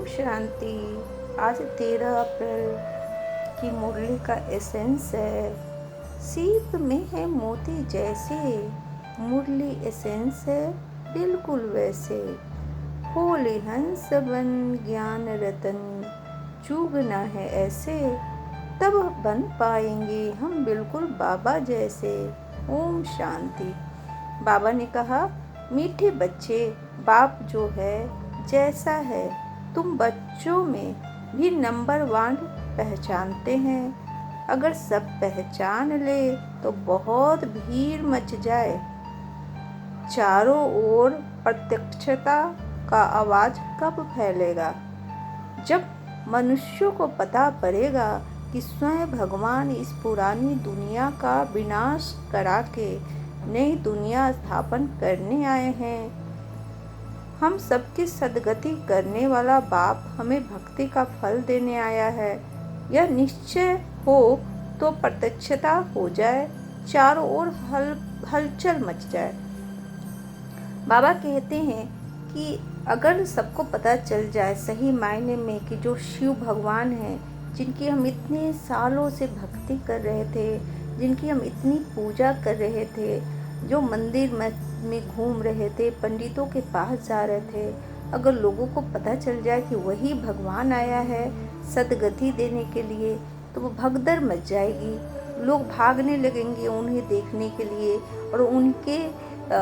शांति। आज 13 अप्रैल की मुरली का एसेंस है। सीप में है मोती जैसे, मुरली एसेंस है बिल्कुल वैसे। होली हंस बन ज्ञान रतन, चूगना है ऐसे, तब बन पाएंगे हम बिल्कुल बाबा जैसे। ओम शांति। बाबा ने कहा, मीठे बच्चे, बाप जो है जैसा है तुम बच्चों में भी नंबर 1 पहचानते हैं। अगर सब पहचान ले तो बहुत भीड़ मच जाए। चारों ओर प्रत्यक्षता का आवाज कब फैलेगा? जब मनुष्यों को पता पड़ेगा कि स्वयं भगवान इस पुरानी दुनिया का विनाश करा के नई दुनिया स्थापन करने आए हैं। हम सबकी सद्गति करने वाला बाप हमें भक्ति का फल देने आया है। यह निश्चय हो तो प्रत्यक्षता हो जाए, चारों ओर हलचल मच जाए। बाबा कहते हैं कि अगर सबको पता चल जाए सही मायने में कि जो शिव भगवान हैं, जिनकी हम इतने सालों से भक्ति कर रहे थे, जिनकी हम इतनी पूजा कर रहे थे, जो मंदिर में घूम रहे थे, पंडितों के पास जा रहे थे, अगर लोगों को पता चल जाए कि वही भगवान आया है सद्गति देने के लिए, तो वो भगदड़ मच जाएगी। लोग भागने लगेंगे उन्हें देखने के लिए और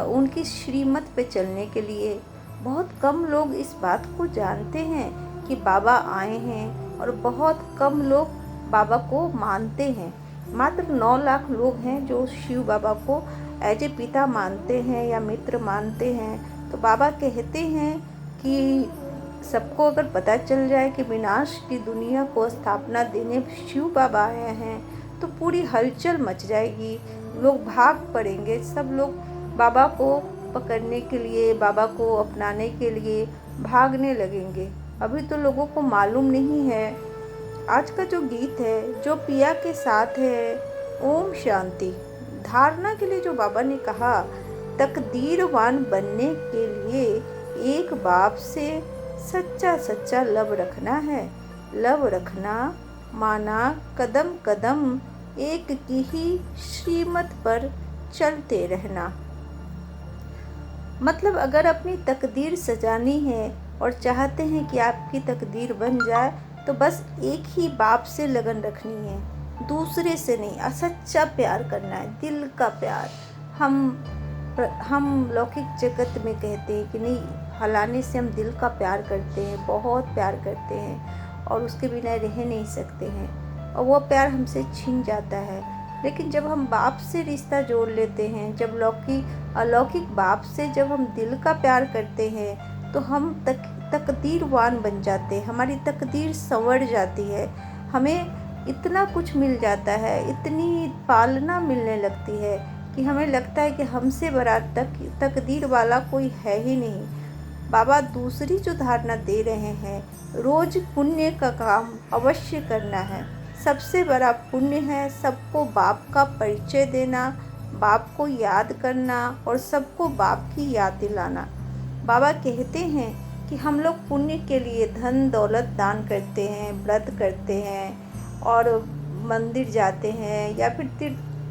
उनकी श्रीमत पे चलने के लिए। बहुत कम लोग इस बात को जानते हैं कि बाबा आए हैं और बहुत कम लोग बाबा को मानते हैं। मात्र 9 लाख लोग हैं जो शिव बाबा को एज ए पिता मानते हैं या मित्र मानते हैं। तो बाबा कहते हैं कि सबको अगर पता चल जाए कि विनाश की दुनिया को स्थापना देने शिव बाबा आए हैं तो पूरी हलचल मच जाएगी। लोग भाग पड़ेंगे, सब लोग बाबा को पकड़ने के लिए, बाबा को अपनाने के लिए भागने लगेंगे। अभी तो लोगों को मालूम नहीं है। आज का जो गीत है जो पिया के साथ है, ओम शांति। धारणा के लिए जो बाबा ने कहा, तकदीरवान बनने के लिए एक बाप से सच्चा सच्चा लब रखना है। लब रखना माना कदम कदम एक की ही श्रीमत पर चलते रहना। मतलब अगर अपनी तकदीर सजानी है और चाहते हैं कि आपकी तकदीर बन जाए तो बस एक ही बाप से लगन रखनी है, दूसरे से नहीं। सच्चा प्यार करना है, दिल का प्यार। हम लौकिक जगत में कहते हैं कि नहीं, हलाने से हम दिल का प्यार करते हैं, बहुत प्यार करते हैं और उसके बिना रह नहीं सकते हैं और वो प्यार हमसे छिन जाता है। लेकिन जब हम बाप से रिश्ता जोड़ लेते हैं, जब अलौकिक बाप से जब हम दिल का प्यार करते हैं तो हम तकदीरवान बन जाते हैं। हमारी तकदीर संवर जाती है, हमें इतना कुछ मिल जाता है, इतनी पालना मिलने लगती है कि हमें लगता है कि हमसे बड़ा तकदीर वाला कोई है ही नहीं। बाबा दूसरी जो धारणा दे रहे हैं, रोज पुण्य का काम अवश्य करना है। सबसे बड़ा पुण्य है सबको बाप का परिचय देना, बाप को याद करना और सबको बाप की याद दिलाना। बाबा कहते हैं कि हम लोग पुण्य के लिए धन दौलत दान करते हैं, व्रत करते हैं और मंदिर जाते हैं या फिर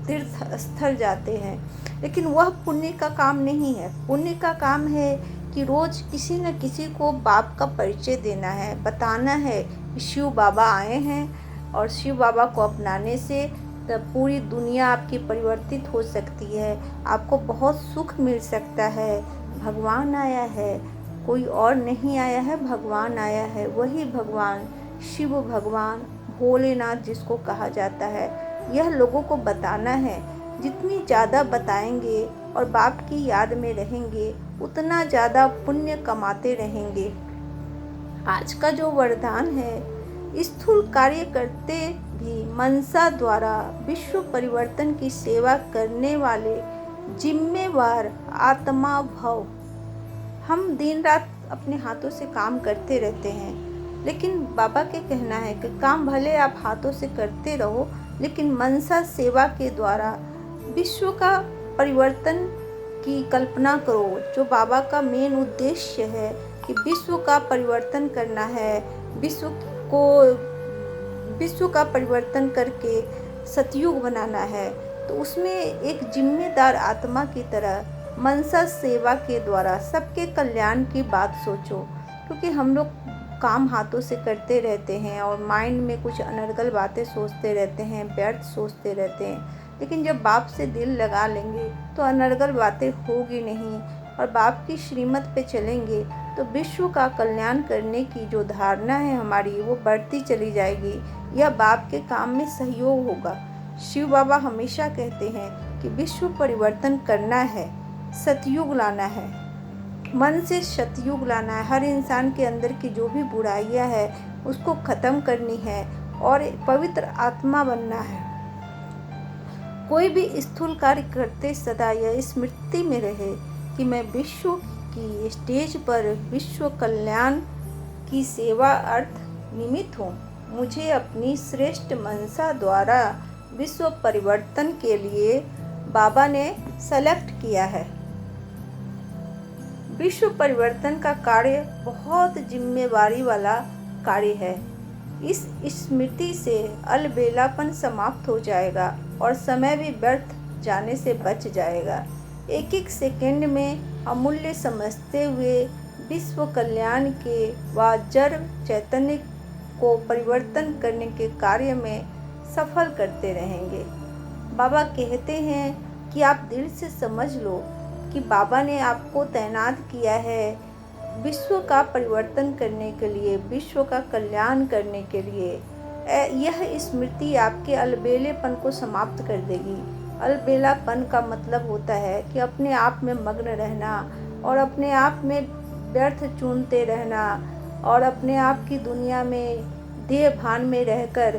तीर्थ स्थल जाते हैं, लेकिन वह पुण्य का काम नहीं है। पुण्य का काम है कि रोज किसी न किसी को बाप का परिचय देना है, बताना है कि शिव बाबा आए हैं और शिव बाबा को अपनाने से पूरी दुनिया आपकी परिवर्तित हो सकती है, आपको बहुत सुख मिल सकता है। भगवान आया है, कोई और नहीं आया है, भगवान आया है। वही भगवान, शिव भगवान, भोलेनाथ जिसको कहा जाता है, यह लोगों को बताना है। जितनी ज़्यादा बताएंगे और बाप की याद में रहेंगे उतना ज़्यादा पुण्य कमाते रहेंगे। आज का जो वरदान है, स्थूल कार्य करते भी मनसा द्वारा विश्व परिवर्तन की सेवा करने वाले जिम्मेवार आत्मा भव। हम दिन रात अपने हाथों से काम करते रहते हैं, लेकिन बाबा के कहना है कि काम भले आप हाथों से करते रहो, लेकिन मनसा सेवा के द्वारा विश्व का परिवर्तन की कल्पना करो। जो बाबा का मेन उद्देश्य है कि विश्व का परिवर्तन करना है, विश्व का परिवर्तन करके सतयुग बनाना है, तो उसमें एक जिम्मेदार आत्मा की तरह मनसा सेवा के द्वारा सबके कल्याण की बात सोचो। क्योंकि हम लोग काम हाथों से करते रहते हैं और माइंड में कुछ अनर्गल बातें सोचते रहते हैं, व्यर्थ सोचते रहते हैं। लेकिन जब बाप से दिल लगा लेंगे तो अनर्गल बातें होगी नहीं और बाप की श्रीमत पे चलेंगे तो विश्व का कल्याण करने की जो धारणा है हमारी, वो बढ़ती चली जाएगी। यह बाप के काम में सहयोग होगा। शिव बाबा हमेशा कहते हैं कि विश्व परिवर्तन करना है, सतयुग लाना है, मन से सतयुग लाना है। हर इंसान के अंदर की जो भी बुराइयां है उसको ख़त्म करनी है और एक पवित्र आत्मा बनना है। कोई भी स्थूल कार्य करते सदा यह स्मृति में रहे कि मैं विश्व की स्टेज पर विश्व कल्याण की सेवा अर्थ निमित्त हूँ। मुझे अपनी श्रेष्ठ मनसा द्वारा विश्व परिवर्तन के लिए बाबा ने सेलेक्ट किया है। विश्व परिवर्तन का कार्य बहुत जिम्मेवारी वाला कार्य है। इस स्मृति से अलबेलापन समाप्त हो जाएगा और समय भी व्यर्थ जाने से बच जाएगा। एक एक सेकंड में अमूल्य समझते हुए विश्व कल्याण के व जड़ चैतन्य को परिवर्तन करने के कार्य में सफल करते रहेंगे। बाबा कहते हैं कि आप दिल से समझ लो कि बाबा ने आपको तैनात किया है विश्व का परिवर्तन करने के लिए, विश्व का कल्याण करने के लिए। यह स्मृति आपके अलबेलेपन को समाप्त कर देगी। अलबेलापन का मतलब होता है कि अपने आप में मग्न रहना और अपने आप में व्यर्थ चूनते रहना और अपने आप की दुनिया में देह भान में रहकर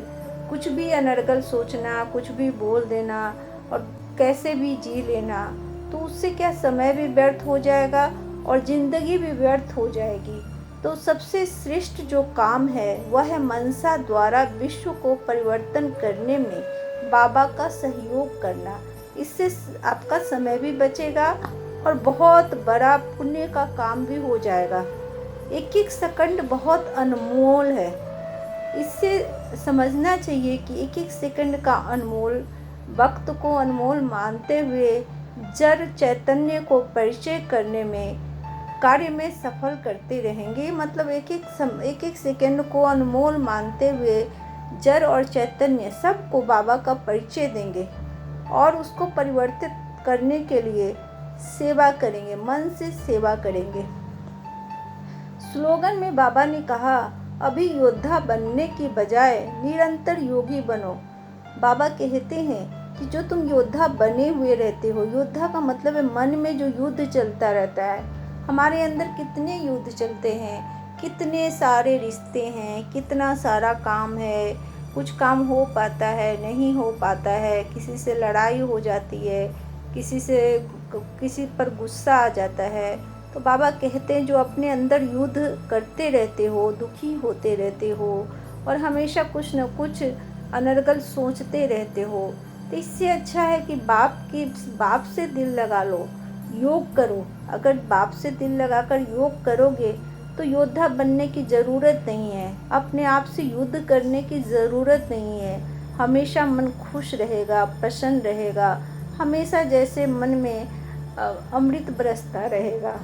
कुछ भी अनर्गल सोचना, कुछ भी बोल देना और कैसे भी जी लेना। तो उससे क्या समय भी व्यर्थ हो जाएगा और ज़िंदगी भी व्यर्थ हो जाएगी। तो सबसे श्रेष्ठ जो काम है वह है मनसा द्वारा विश्व को परिवर्तन करने में बाबा का सहयोग करना। इससे आपका समय भी बचेगा और बहुत बड़ा पुण्य का काम भी हो जाएगा। एक एक सेकंड बहुत अनमोल है। इससे समझना चाहिए कि एक एक सेकंड का अनमोल वक्त को अनमोल मानते हुए जड़ चैतन्य को परिचय करने में कार्य में सफल करते रहेंगे। मतलब एक एक सेकंड को अनमोल मानते हुए जड़ और चैतन्य सबको बाबा का परिचय देंगे और उसको परिवर्तित करने के लिए सेवा करेंगे, मन से सेवा करेंगे। स्लोगन में बाबा ने कहा, अभी योद्धा बनने की बजाय निरंतर योगी बनो। बाबा कहते हैं कि जो तुम योद्धा बने हुए रहते हो, योद्धा का मतलब है मन में जो युद्ध चलता रहता है। हमारे अंदर कितने युद्ध चलते हैं, कितने सारे रिश्ते हैं, कितना सारा काम है, कुछ काम हो पाता है, नहीं हो पाता है, किसी से लड़ाई हो जाती है, किसी पर गुस्सा आ जाता है। तो बाबा कहते हैं जो अपने अंदर युद्ध करते रहते हो, दुखी होते रहते हो और हमेशा कुछ न कुछ अनर्गल सोचते रहते हो, तो इससे अच्छा है कि बाप से दिल लगा लो, योग करो। अगर बाप से दिल लगाकर योग करोगे तो योद्धा बनने की ज़रूरत नहीं है, अपने आप से युद्ध करने की ज़रूरत नहीं है। हमेशा मन खुश रहेगा, प्रसन्न रहेगा, हमेशा जैसे मन में अमृत बरसता रहेगा।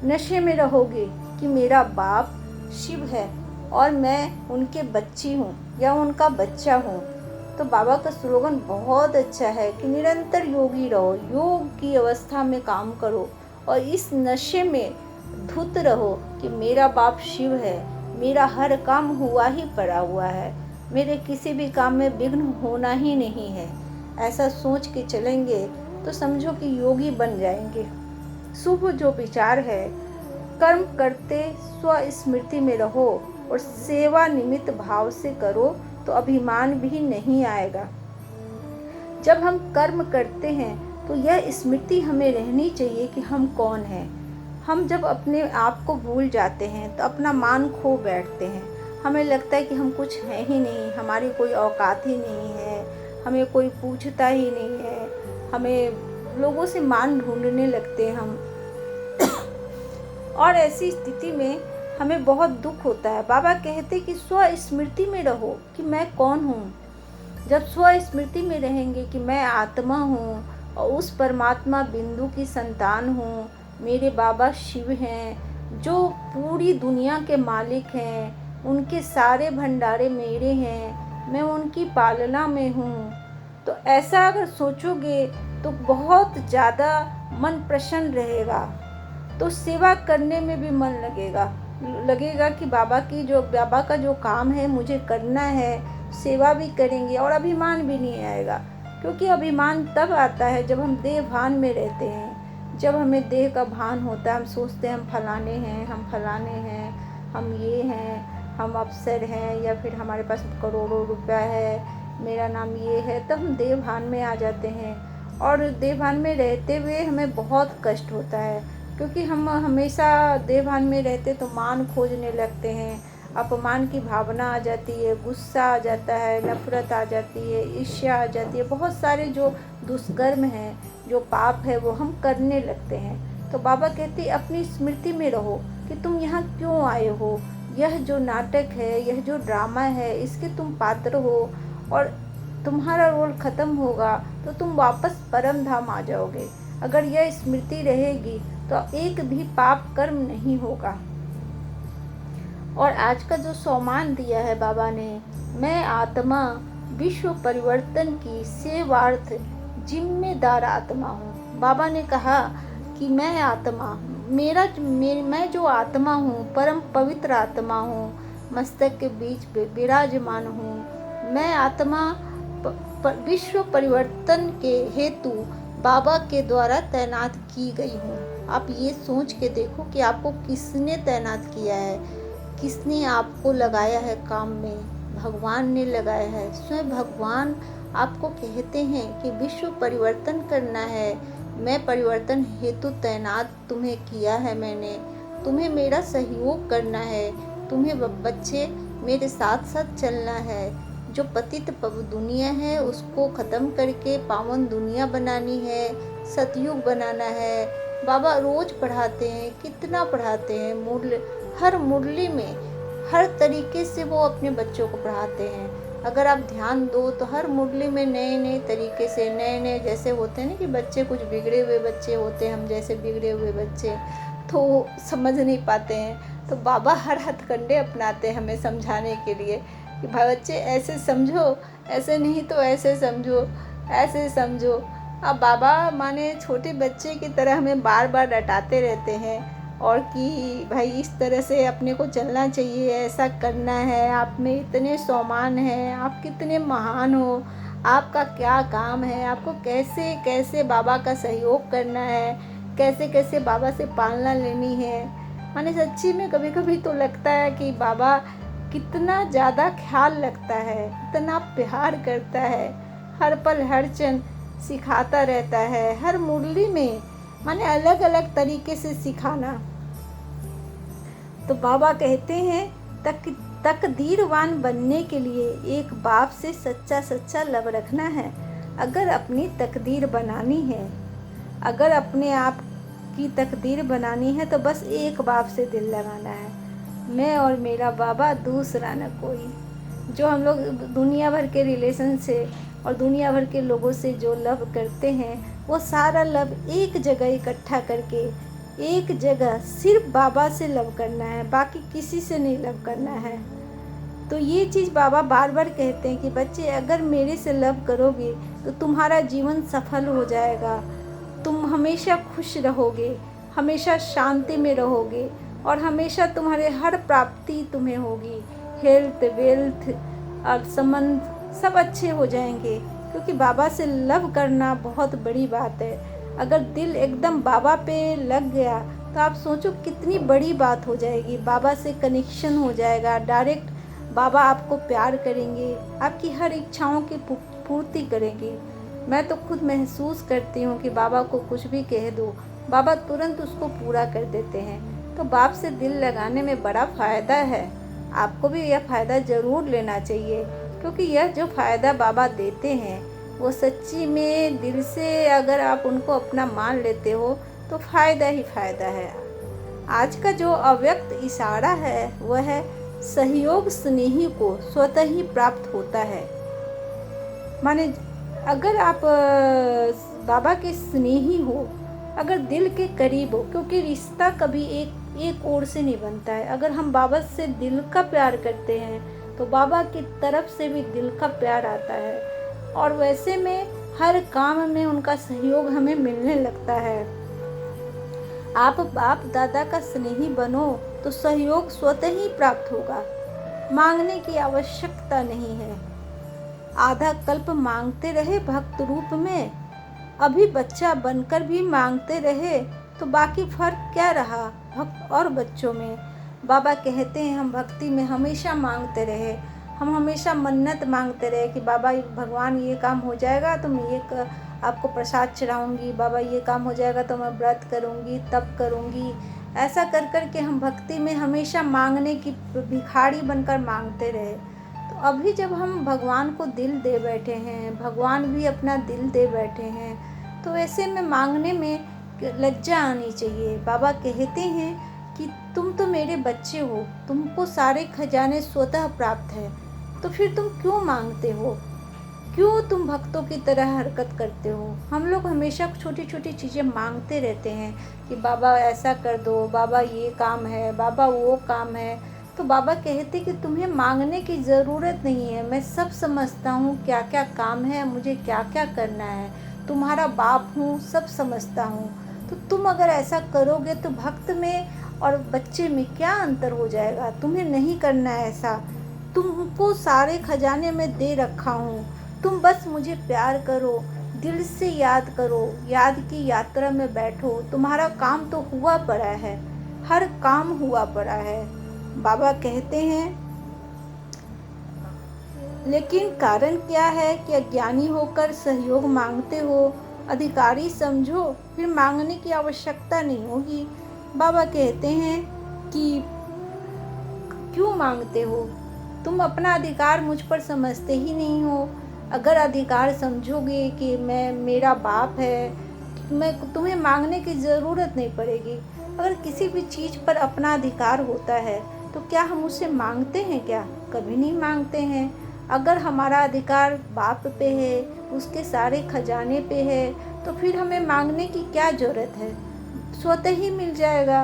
नशे में रहोगे कि मेरा बाप शिव है और मैं उनके बच्ची हूँ या उनका बच्चा हूँ। तो बाबा का स्लोगन बहुत अच्छा है कि निरंतर योगी रहो, योग की अवस्था में काम करो और इस नशे में धुत रहो कि मेरा बाप शिव है, मेरा हर काम हुआ ही पड़ा हुआ है, मेरे किसी भी काम में विघ्न होना ही नहीं है। ऐसा सोच के चलेंगे तो समझो कि योगी बन जाएंगे। शुभ जो विचार है, कर्म करते स्वस्मृति में रहो और सेवा निमित्त भाव से करो तो अभिमान भी नहीं आएगा। जब हम कर्म करते हैं तो यह स्मृति हमें रहनी चाहिए कि हम कौन हैं। हम जब अपने आप को भूल जाते हैं तो अपना मान खो बैठते हैं। हमें लगता है कि हम कुछ हैं ही नहीं, हमारी कोई औकात ही नहीं है, हमें कोई पूछता ही नहीं है, हमें लोगों से मान ढूंढने लगते हैं हम और ऐसी स्थिति में हमें बहुत दुख होता है। बाबा कहते कि स्वस्मृति में रहो कि मैं कौन हूँ। जब स्वस्मृति में रहेंगे कि मैं आत्मा हूँ और उस परमात्मा बिंदु की संतान हूँ, मेरे बाबा शिव हैं जो पूरी दुनिया के मालिक हैं, उनके सारे भंडारे मेरे हैं, मैं उनकी पालना में हूँ। तो ऐसा अगर सोचोगे तो बहुत ज़्यादा मन प्रसन्न रहेगा, तो सेवा करने में भी मन लगेगा कि बाबा का जो काम है मुझे करना है, सेवा भी करेंगे और अभिमान भी नहीं आएगा। क्योंकि अभिमान तब आता है जब हम देह भान में रहते हैं, जब हमें देह का भान होता है, हम सोचते हैं हम फलाने हैं, हम ये हैं, हम अफसर हैं, या फिर हमारे पास करोड़ों रुपया है, मेरा नाम ये है, तब हम देह भान में आ जाते हैं। और देह भान में रहते हुए हमें बहुत कष्ट होता है, क्योंकि हम हमेशा देह भान में रहते तो मान खोजने लगते हैं, अपमान की भावना आ जाती है, गुस्सा आ जाता है, नफरत आ जाती है, ईर्ष्या आ जाती है, बहुत सारे जो दुष्कर्म हैं, जो पाप है वो हम करने लगते हैं। तो बाबा कहते अपनी स्मृति में रहो कि तुम यहाँ क्यों आए हो, यह जो नाटक है, यह जो ड्रामा है, इसके तुम पात्र हो, और तुम्हारा रोल ख़त्म होगा तो तुम वापस परम धाम आ जाओगे। अगर यह स्मृति रहेगी तो एक भी पाप कर्म नहीं होगा। और आज का जो सम्मान दिया है बाबा ने, मैं आत्मा विश्व परिवर्तन की सेवार्थ जिम्मेदार आत्मा हूँ। बाबा ने कहा कि मैं आत्मा, मैं जो आत्मा हूँ, परम पवित्र आत्मा हूँ, मस्तक के बीच विराजमान हूँ। मैं आत्मा विश्व परिवर्तन के हेतु बाबा के द्वारा तैनात की गई हूँ। आप ये सोच के देखो कि आपको किसने तैनात किया है, किसने आपको लगाया है काम में। भगवान ने लगाया है। स्वयं भगवान आपको कहते हैं कि विश्व परिवर्तन करना है, मैं परिवर्तन हेतु तैनात तुम्हें किया है, मैंने तुम्हें मेरा सहयोग करना है, तुम्हें बच्चे मेरे साथ साथ चलना है। जो पतित दुनिया है उसको ख़त्म करके पावन दुनिया बनानी है, सतयुग बनाना है। बाबा रोज़ पढ़ाते हैं, कितना पढ़ाते हैं, हर मुरली में हर तरीके से वो अपने बच्चों को पढ़ाते हैं। अगर आप ध्यान दो तो हर मुरली में नए नए तरीके से, नए जैसे होते हैं ना कि बच्चे कुछ बिगड़े हुए बच्चे होते हैं, हम जैसे बिगड़े हुए बच्चे तो समझ नहीं पाते हैं, तो बाबा हर हथकंडे अपनाते हैं हमें समझाने के लिए कि भाई बच्चे ऐसे समझो, ऐसे नहीं तो ऐसे समझो, ऐसे समझो। अब बाबा माने छोटे बच्चे की तरह हमें बार बार रटाते रहते हैं, और कि भाई इस तरह से अपने को चलना चाहिए, ऐसा करना है, आप में इतने सम्मान हैं, आप कितने महान हो, आपका क्या काम है, आपको कैसे कैसे बाबा का सहयोग करना है, कैसे कैसे बाबा से पालना लेनी है। माने सच्ची में कभी कभी तो लगता है कि बाबा कितना ज़्यादा ख्याल लगता है, इतना प्यार करता है, हर पल हर क्षण सिखाता रहता है, हर मुरली में माने अलग अलग तरीके से सिखाना। तो बाबा कहते हैं तकदीरवान बनने के लिए एक बाप से सच्चा लब रखना है। अगर अपनी तकदीर बनानी है, अगर अपने आप की तकदीर बनानी है तो बस एक बाप से दिल लगाना है, मैं और मेरा बाबा, दूसरा न कोई। जो हम लोग दुनिया भर के रिलेशन से और दुनिया भर के लोगों से जो लव करते हैं, वो सारा लव एक जगह इकट्ठा करके एक जगह सिर्फ बाबा से लव करना है, बाकी किसी से नहीं लव करना है। तो ये चीज़ बाबा बार बार कहते हैं कि बच्चे अगर मेरे से लव करोगे तो तुम्हारा जीवन सफल हो जाएगा, तुम हमेशा खुश रहोगे, हमेशा शांति में रहोगे, और हमेशा तुम्हारे हर प्राप्ति तुम्हें होगी, हेल्थ, वेल्थ और संबंध सब अच्छे हो जाएंगे। क्योंकि बाबा से लव करना बहुत बड़ी बात है। अगर दिल एकदम बाबा पे लग गया तो आप सोचो कितनी बड़ी बात हो जाएगी। बाबा से कनेक्शन हो जाएगा, डायरेक्ट बाबा आपको प्यार करेंगे, आपकी हर इच्छाओं की पूर्ति करेंगे। मैं तो खुद महसूस करती हूँ कि बाबा को कुछ भी कह दो, बाबा तुरंत उसको पूरा कर देते हैं। तो बाप से दिल लगाने में बड़ा फ़ायदा है। आपको भी यह फ़ायदा ज़रूर लेना चाहिए, क्योंकि यह जो फ़ायदा बाबा देते हैं वो सच्ची में दिल से अगर आप उनको अपना मान लेते हो तो फ़ायदा ही फ़ायदा है। आज का जो अव्यक्त इशारा है वह है सहयोग स्नेही को स्वतः ही प्राप्त होता है। माने अगर आप बाबा के स्नेही हो, अगर दिल के करीब हो, क्योंकि रिश्ता कभी एक ओर से नहीं बनता है। अगर हम बाबा से दिल का प्यार करते हैं तो बाबा की तरफ से भी दिल का प्यार आता है, और वैसे में हर काम में उनका सहयोग हमें मिलने लगता है। आप बाप दादा का स्नेही बनो तो सहयोग स्वतः ही प्राप्त होगा, मांगने की आवश्यकता नहीं है। आधा कल्प मांगते रहे भक्त रूप में, अभी बच्चा बनकर भी मांगते रहे तो बाकी फर्क क्या रहा भक्त और बच्चों में। बाबा कहते हैं हम भक्ति में हमेशा मांगते रहे, हम हमेशा मन्नत मांगते रहे कि बाबा भगवान ये काम हो जाएगा तो मैं ये आपको प्रसाद चढ़ाऊंगी, बाबा ये काम हो जाएगा तो मैं व्रत करूंगी, तप करूंगी। ऐसा कर कर के हम भक्ति में हमेशा मांगने की भिखारी बनकर मांगते रहे। तो अभी जब हम भगवान को दिल दे बैठे हैं, भगवान भी अपना दिल दे बैठे हैं, तो ऐसे में मांगने में लज्जा आनी चाहिए। बाबा कहते हैं कि तुम तो मेरे बच्चे हो, तुमको सारे खजाने स्वतः प्राप्त है, तो फिर तुम क्यों मांगते हो, क्यों तुम भक्तों की तरह हरकत करते हो। हम लोग हमेशा छोटी छोटी चीज़ें मांगते रहते हैं कि बाबा ऐसा कर दो, बाबा ये काम है, बाबा वो काम है। तो बाबा कहते कि तुम्हें मांगने की ज़रूरत नहीं है, मैं सब समझता हूँ क्या क्या काम है, मुझे क्या क्या करना है, तुम्हारा बाप हूँ, सब समझता हूँ। तो तुम अगर ऐसा करोगे तो भक्त में और बच्चे में क्या अंतर हो जाएगा। तुम्हें नहीं करना है ऐसा, तुमको सारे खजाने में दे रखा हूँ, तुम बस मुझे प्यार करो, दिल से याद करो, याद की यात्रा में बैठो, तुम्हारा काम तो हुआ पड़ा है, हर काम हुआ पड़ा है। बाबा कहते हैं लेकिन कारण क्या है कि अज्ञानी होकर सहयोग मांगते हो, अधिकारी समझो फिर मांगने की आवश्यकता नहीं होगी। बाबा कहते हैं कि क्यों मांगते हो, तुम अपना अधिकार मुझ पर समझते ही नहीं हो। अगर अधिकार समझोगे कि मैं मेरा बाप है, मैं तुम्हें मांगने की ज़रूरत नहीं पड़ेगी। अगर किसी भी चीज़ पर अपना अधिकार होता है तो क्या हम उससे मांगते हैं क्या? कभी नहीं मांगते हैं। अगर हमारा अधिकार बाप पे है, उसके सारे खजाने पे है, तो फिर हमें मांगने की क्या ज़रूरत है, स्वतः ही मिल जाएगा।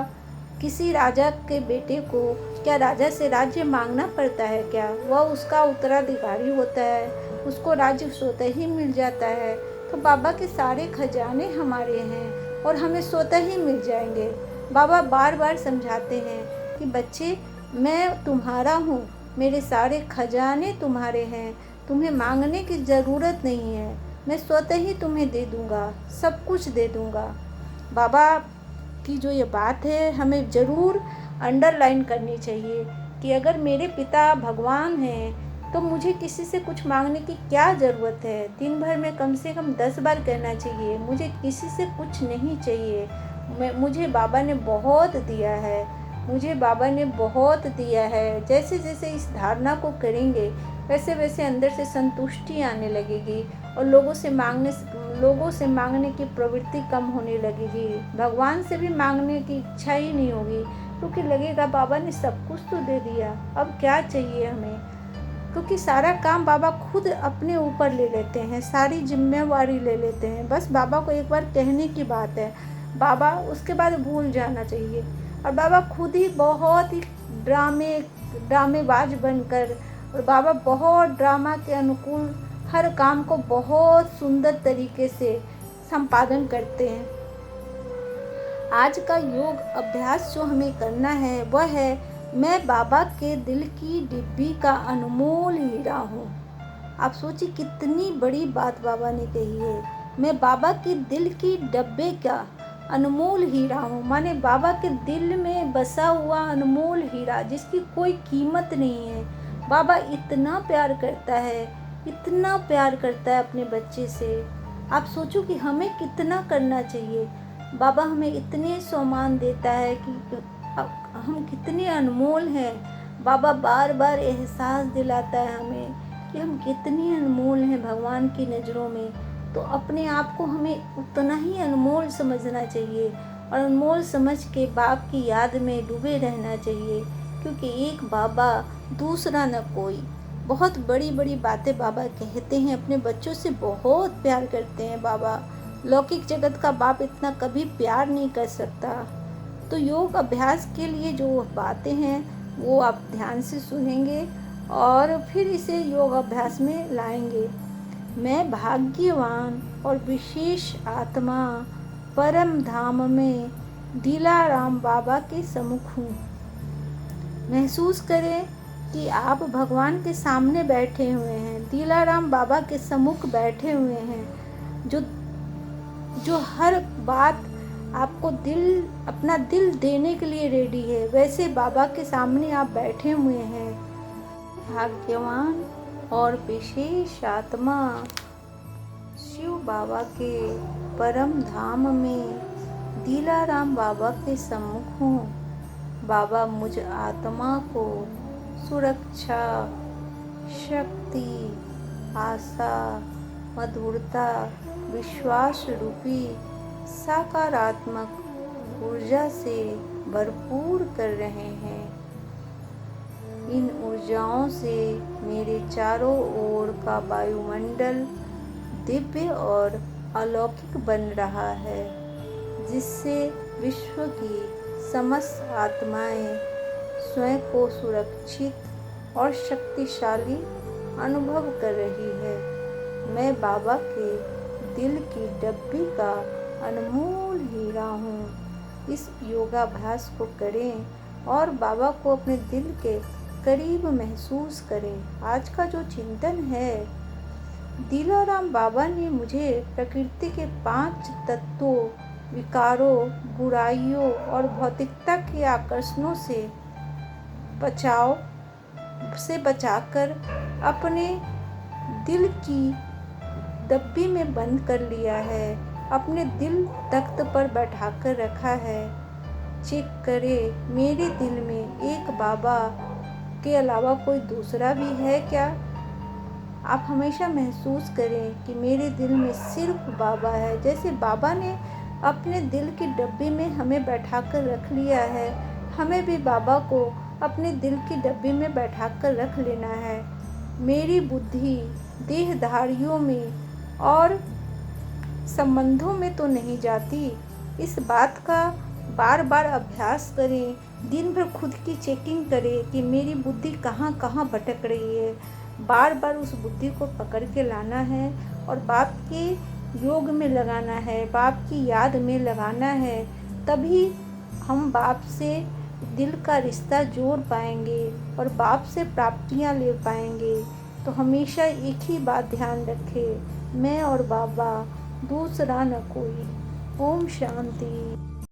किसी राजा के बेटे को क्या राजा से राज्य मांगना पड़ता है क्या? वह उसका उत्तराधिकारी होता है, उसको राज्य स्वतः ही मिल जाता है। तो बाबा के सारे खजाने हमारे हैं और हमें स्वतः ही मिल जाएंगे। बाबा बार बार समझाते हैं कि बच्चे मैं तुम्हारा हूँ, मेरे सारे खजाने तुम्हारे हैं, तुम्हें मांगने की ज़रूरत नहीं है, मैं स्वतः ही तुम्हें दे दूँगा, सब कुछ दे दूँगा। बाबा की जो ये बात है हमें ज़रूर अंडरलाइन करनी चाहिए कि अगर मेरे पिता भगवान हैं तो मुझे किसी से कुछ मांगने की क्या ज़रूरत है। दिन भर में कम से कम 10 बार कहना चाहिए मुझे किसी से कुछ नहीं चाहिए, मुझे बाबा ने बहुत दिया है, मुझे बाबा ने बहुत दिया है। जैसे जैसे इस धारणा को करेंगे वैसे वैसे अंदर से संतुष्टि आने लगेगी और लोगों से मांगने की प्रवृत्ति कम होने लगेगी। भगवान से भी मांगने की इच्छा ही नहीं होगी, क्योंकि लगेगा बाबा ने सब कुछ तो दे दिया, अब क्या चाहिए हमें। क्योंकि सारा काम बाबा खुद अपने ऊपर ले लेते हैं, सारी जिम्मेवारी ले लेते हैं। बस बाबा को एक बार कहने की बात है, बाबा उसके बाद भूल जाना चाहिए। और बाबा खुद ही बहुत ही ड्रामेबाज बनकर, और बाबा बहुत ड्रामा के अनुकूल हर काम को बहुत सुंदर तरीके से संपादन करते हैं। आज का योग अभ्यास जो हमें करना है वह है मैं बाबा के दिल की डिब्बी का अनमोल हीरा हूँ। आप सोचिए कितनी बड़ी बात बाबा ने कही है, मैं बाबा के दिल की डब्बे का अनमोल हीरा हूँ। माने बाबा के दिल में बसा हुआ अनमोल हीरा जिसकी कोई कीमत नहीं है। बाबा इतना प्यार करता है, इतना प्यार करता है अपने बच्चे से। आप सोचो कि हमें कितना करना चाहिए। बाबा हमें इतने सम्मान देता है कि हम कितने अनमोल हैं। बाबा बार बार एहसास दिलाता है हमें कि हम कितने अनमोल हैं भगवान की नज़रों में। तो अपने आप को हमें उतना ही अनमोल समझना चाहिए और अनमोल समझ के बाप की याद में डूबे रहना चाहिए, क्योंकि एक बाबा दूसरा न कोई। बहुत बड़ी बड़ी बातें बाबा कहते हैं, अपने बच्चों से बहुत प्यार करते हैं बाबा। लौकिक जगत का बाप इतना कभी प्यार नहीं कर सकता। तो योग अभ्यास के लिए जो बातें हैं वो आप ध्यान से सुनेंगे और फिर इसे योग अभ्यास में लाएंगे। मैं भाग्यवान और विशेष आत्मा परम धाम में दिलाराम बाबा के सम्मुख हूँ। महसूस करें कि आप भगवान के सामने बैठे हुए हैं, दिलाराम बाबा के सम्मुख बैठे हुए हैं, जो जो हर बात आपको अपना दिल देने के लिए रेडी है। वैसे बाबा के सामने आप बैठे हुए हैं। भाग्यवान और विशेष आत्मा शिव बाबा के परम धाम में दिलाराम बाबा के सम्मुख हूँ। बाबा मुझ आत्मा को सुरक्षा, शक्ति, आशा, मधुरता, विश्वास रूपी सकारात्मक ऊर्जा से भरपूर कर रहे हैं। इन ऊर्जाओं से मेरे चारों ओर का वायुमंडल दिव्य और अलौकिक बन रहा है, जिससे विश्व की समस्त आत्माएं स्वयं को सुरक्षित और शक्तिशाली अनुभव कर रही है। मैं बाबा के दिल की डब्बी का अनमोल हीरा हूँ। इस योगाभ्यास को करें और बाबा को अपने दिल के करीब महसूस करें। आज का जो चिंतन है, दिलाराम बाबा ने मुझे प्रकृति के 5 तत्वों, विकारों, बुराइयों और भौतिकता के आकर्षणों से बचाकर अपने दिल की डब्बी में बंद कर लिया है, अपने दिल तख्त पर बैठाकर रखा है। चेक करें, मेरे दिल में एक बाबा के अलावा कोई दूसरा भी है क्या? आप हमेशा महसूस करें कि मेरे दिल में सिर्फ बाबा है। जैसे बाबा ने अपने दिल की डब्बी में हमें बैठाकर रख लिया है, हमें भी बाबा को अपने दिल की डब्बी में बैठाकर रख लेना है। मेरी बुद्धि देहधारियों में और संबंधों में तो नहीं जाती। इस बात का बार बार अभ्यास करें। दिन भर खुद की चेकिंग करें कि मेरी बुद्धि कहाँ कहाँ भटक रही है। बार बार उस बुद्धि को पकड़ के लाना है और बाप के योग में लगाना है, बाप की याद में लगाना है। तभी हम बाप से दिल का रिश्ता जोड़ पाएंगे और बाप से प्राप्तियां ले पाएंगे। तो हमेशा एक ही बात ध्यान रखें, मैं और बाबा, दूसरा न कोई। ओम शांति।